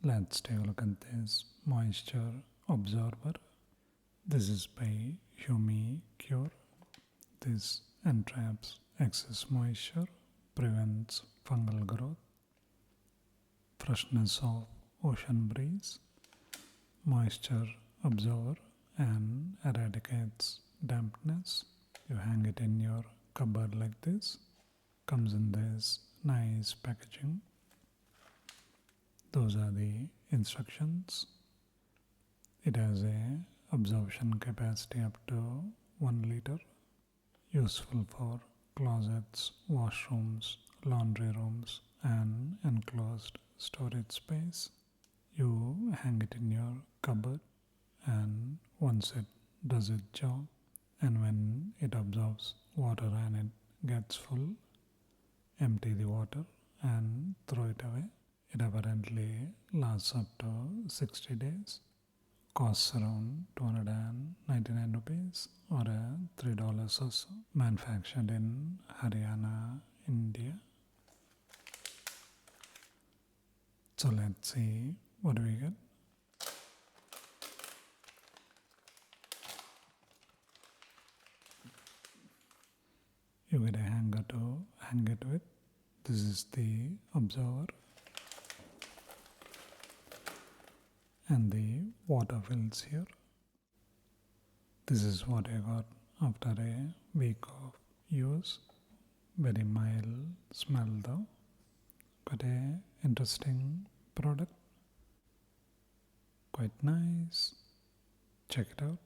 Let's take a look at this moisture absorber. This is by Humicure. This entraps excess moisture, prevents fungal growth, freshness of ocean breeze, moisture absorber, and eradicates dampness. You hang it in your cupboard like this. Comes in this nice packaging. Those are the instructions. It has a absorption capacity up to 1 liter. Useful for closets, washrooms, laundry rooms, and enclosed storage space. You hang it in your cupboard, and once it does its job, and when it absorbs water and it gets full, empty the water and throw it away. It apparently lasts up to 60 days. Costs around 299 rupees or $3 or so. Manufactured in Haryana, India. So let's see what do we get. You get a hanger to hang it with. This is the absorber. And the water fills here. This is what I got after a week of use. Very mild smell though. Got a interesting product. Quite nice. Check it out.